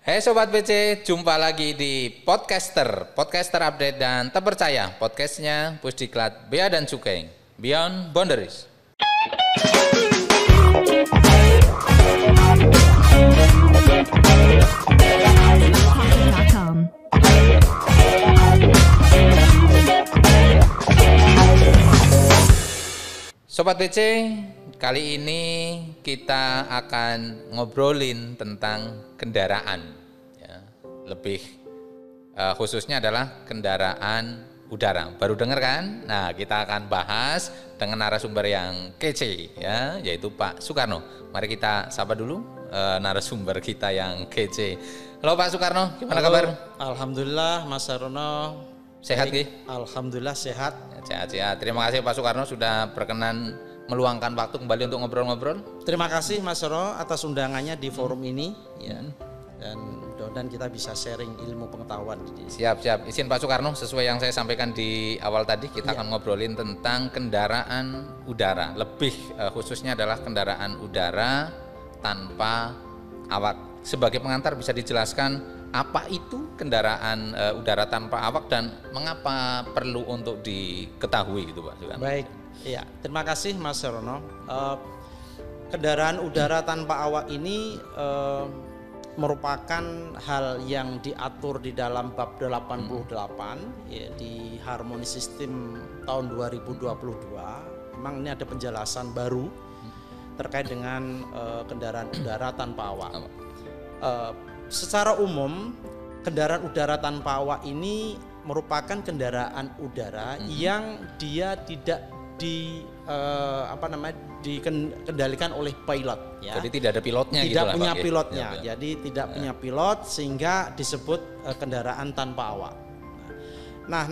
Hai Sobat PC, jumpa lagi di Podcaster update dan terpercaya. Podcastnya Pusdiklat Bea dan Cukai, Beyond Boundaries. Sobat PC, kali ini kita akan ngobrolin tentang kendaraan. Lebih khususnya adalah kendaraan udara. Baru dengar kan? Nah, kita akan bahas dengan narasumber yang kece ya, yaitu Pak Soekarno. Mari kita sapa dulu narasumber kita yang kece. Halo Pak Soekarno, gimana kabar? Alhamdulillah Mas Sarono. Sehat nggih? Alhamdulillah sehat. Sehat. Terima kasih Pak Soekarno sudah berkenan meluangkan waktu kembali untuk ngobrol-ngobrol. Terima kasih Mas Sarono atas undangannya di forum ini ya. Dan mudah-mudahan kita bisa sharing ilmu pengetahuan. Siap. Izin Pak Soekarno, sesuai yang saya sampaikan di awal tadi, kita akan ngobrolin tentang kendaraan udara. Lebih khususnya adalah kendaraan udara tanpa awak. Sebagai pengantar bisa dijelaskan apa itu kendaraan udara tanpa awak dan mengapa perlu untuk diketahui gitu Pak Soekarno. Baik, ya terima kasih Mas Sarono. Kendaraan udara tanpa awak ini merupakan hal yang diatur di dalam bab 88 ya, di Harmoni Sistem tahun 2022. Memang ini ada penjelasan baru terkait dengan kendaraan udara tanpa awak. Secara umum kendaraan udara tanpa awak ini merupakan kendaraan udara yang dia tidak dikendalikan oleh pilot ya. Jadi tidak ada pilotnya tidak gitu punya Pak, pilotnya ya. Jadi tidak punya pilot sehingga disebut kendaraan tanpa awak. Nah,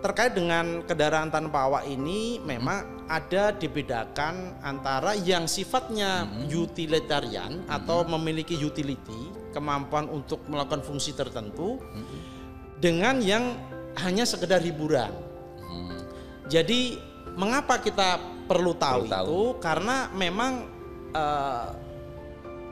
terkait dengan kendaraan tanpa awak ini memang ada dibedakan antara yang sifatnya utilitarian atau memiliki utility, kemampuan untuk melakukan fungsi tertentu, dengan yang hanya sekedar hiburan. Jadi mengapa kita perlu tahu itu? Karena memang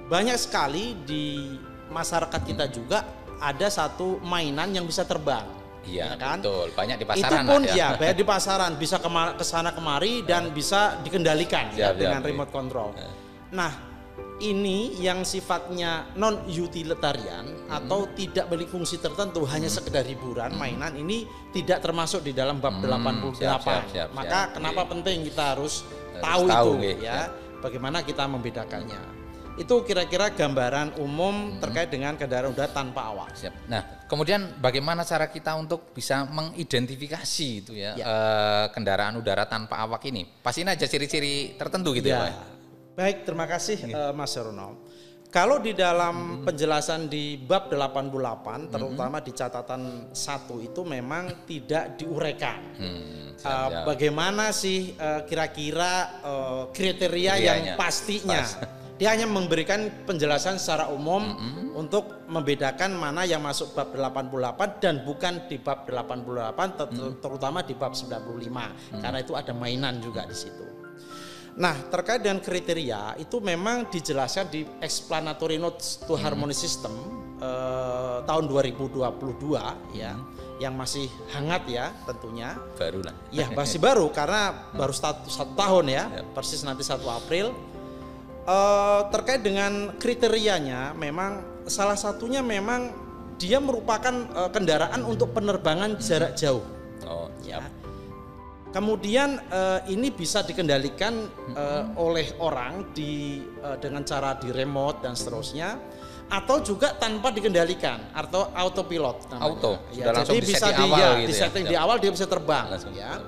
banyak sekali di masyarakat kita juga ada satu mainan yang bisa terbang. Iya, ya kan? Betul. Banyak di pasaran. Itu pun ya banyak di pasaran, bisa ke sana kemari dan bisa dikendalikan dengan remote control. Nah, ini yang sifatnya non utilitarian atau tidak memiliki fungsi tertentu, hanya sekedar hiburan, mainan, ini tidak termasuk di dalam bab 88. Maka kenapa penting kita harus tahu itu ya, bagaimana kita membedakannya. Itu kira-kira gambaran umum terkait dengan kendaraan udara tanpa awak. Siap. Nah, kemudian bagaimana cara kita untuk bisa mengidentifikasi itu ya, kendaraan udara tanpa awak ini? Pasti ada ciri-ciri tertentu gitu ya, Pak? Baik, terima kasih Mas Sarono. Kalau di dalam penjelasan di bab 88, terutama di catatan 1 itu memang tidak diuraikan. Bagaimana sih kira-kira kriteria yang pastinya. Dia hanya memberikan penjelasan secara umum untuk membedakan mana yang masuk bab 88 dan bukan di bab 88, terutama di bab 95. Karena itu ada mainan juga di situ. Nah, terkait dengan kriteria itu memang dijelaskan di Explanatory Notes to Harmony System tahun 2022 ya, yang masih hangat ya tentunya. Baru lah. Ya, masih baru karena baru satu tahun ya, persis nanti 1 April. Terkait dengan kriterianya memang salah satunya memang dia merupakan kendaraan untuk penerbangan jarak jauh. Ya. Kemudian ini bisa dikendalikan oleh orang dengan cara di remote dan seterusnya, atau juga tanpa dikendalikan atau autopilot namanya. Ya, jadi bisa disetting di awal dia bisa terbang ya.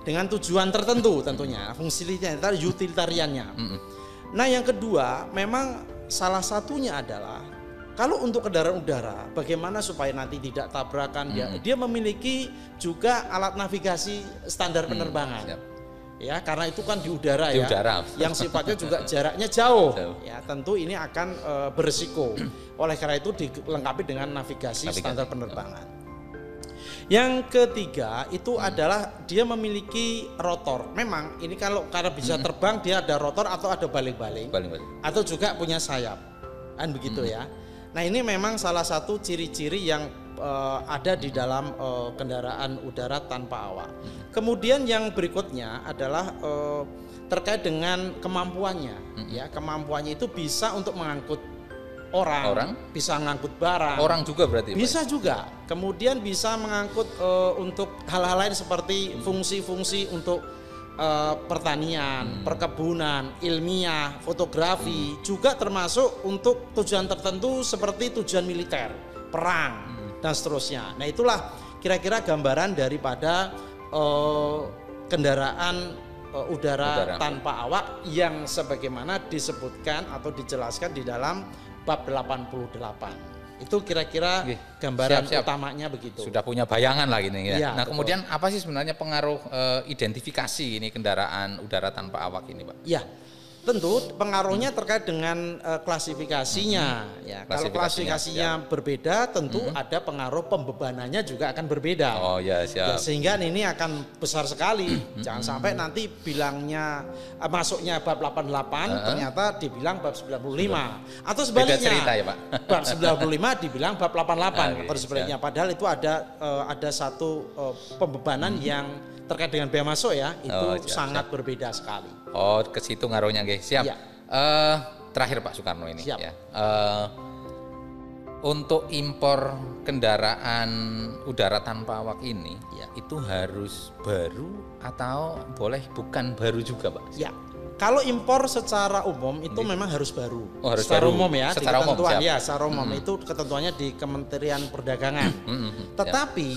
Dengan tujuan tertentu tentunya, fungsinya utilitariannya. Nah, yang kedua memang salah satunya adalah kalau untuk kendaraan udara, bagaimana supaya nanti tidak tabrakan, dia memiliki juga alat navigasi standar penerbangan. Ya, karena itu kan di udara ya, yang sifatnya juga jaraknya jauh. Ya, tentu ini akan berisiko. Oleh karena itu dilengkapi dengan navigasi standar penerbangan. Yang ketiga itu adalah dia memiliki rotor. Memang ini karena bisa terbang dia ada rotor atau ada baling-baling. Atau juga punya sayap. Kan begitu ya. Nah ini memang salah satu ciri-ciri yang ada di dalam kendaraan udara tanpa awak. Kemudian yang berikutnya adalah terkait dengan kemampuannya. Ya, kemampuannya itu bisa untuk mengangkut orang, bisa mengangkut barang. Orang juga berarti. Bisa juga. Kemudian bisa mengangkut untuk hal-hal lain seperti fungsi-fungsi untuk pertanian, perkebunan, ilmiah, fotografi, juga termasuk untuk tujuan tertentu seperti tujuan militer, perang, dan seterusnya. Nah itulah kira-kira gambaran daripada kendaraan udara tanpa awak yang sebagaimana disebutkan atau dijelaskan di dalam bab 88. Itu kira-kira gambaran utamanya begitu. Sudah punya bayangan lah gini ya. Ya, Nah, betul. kemudian apa sih sebenarnya pengaruh identifikasi ini kendaraan udara tanpa awak ini, Pak? Ya, tentu pengaruhnya terkait dengan klasifikasinya. Ya, kalau klasifikasinya berbeda, tentu ada pengaruh pembebanannya juga akan berbeda. Oh ya, siap. Ya, sehingga ini akan besar sekali. Jangan sampai nanti bilangnya masuknya bab 88 ternyata dibilang bab 95 atau sebaliknya. Beda cerita ya, Pak. Bab 95 dibilang bab 88 atau sebaliknya. Padahal itu ada satu pembebanan yang terkait dengan bea masuk ya, itu sangat berbeda sekali. Oh, ke situ ngaruhnya, nggih. Siap. Ya. Terakhir Pak Soekarno ini. Siap. Ya. Untuk impor kendaraan udara tanpa awak ini, itu harus baru atau boleh bukan baru juga, Pak? Ya. Kalau impor secara umum itu memang harus baru. Oh, harus secara baru. umum ya, Secara di ketentuan umum, ya, secara umum itu ketentuannya di Kementerian Perdagangan. Tetapi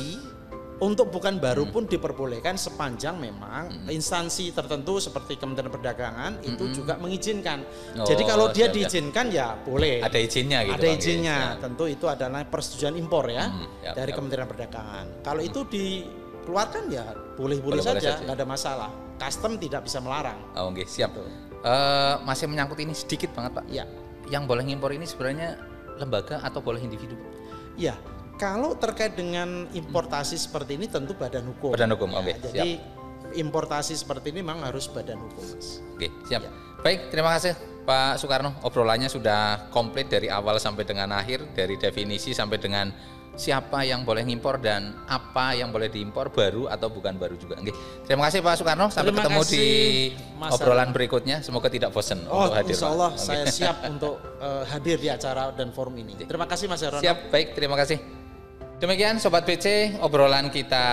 untuk bukan baru pun diperbolehkan sepanjang memang instansi tertentu seperti Kementerian Perdagangan itu juga mengizinkan. Jadi kalau dia diizinkan ya boleh. Ada izinnya gitu. Ada izinnya. Tentu itu adalah persetujuan impor ya dari Kementerian Perdagangan. Kalau itu dikeluarkan ya boleh-boleh saja, nggak ada masalah. Custom tidak bisa melarang. Oh, oke, siap. Masih menyangkut ini sedikit banget, Pak. Ya. Yang boleh ngimpor ini sebenarnya lembaga atau boleh individu, Pak? Ya. Kalau terkait dengan importasi seperti ini tentu badan hukum. Badan hukum, ya, oke. Jadi importasi seperti ini memang harus badan hukum, Mas. Oke, siap. Ya. Baik, terima kasih Pak Soekarno. Obrolannya sudah komplit dari awal sampai dengan akhir, dari definisi sampai dengan siapa yang boleh ngimpor dan apa yang boleh diimpor, baru atau bukan baru juga. Oke. Terima kasih Pak Soekarno. Sampai Terima ketemu kasih, di Mas obrolan berikutnya. Semoga tidak bosan untuk hadir. Insya Allah Pak. saya siap untuk hadir di acara dan forum ini. Terima kasih Mas Herono. Siap, baik, terima kasih. Demikian Sobat BC, obrolan kita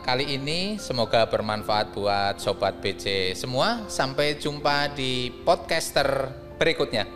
kali ini. Semoga bermanfaat buat Sobat BC semua. Sampai jumpa di podcaster berikutnya.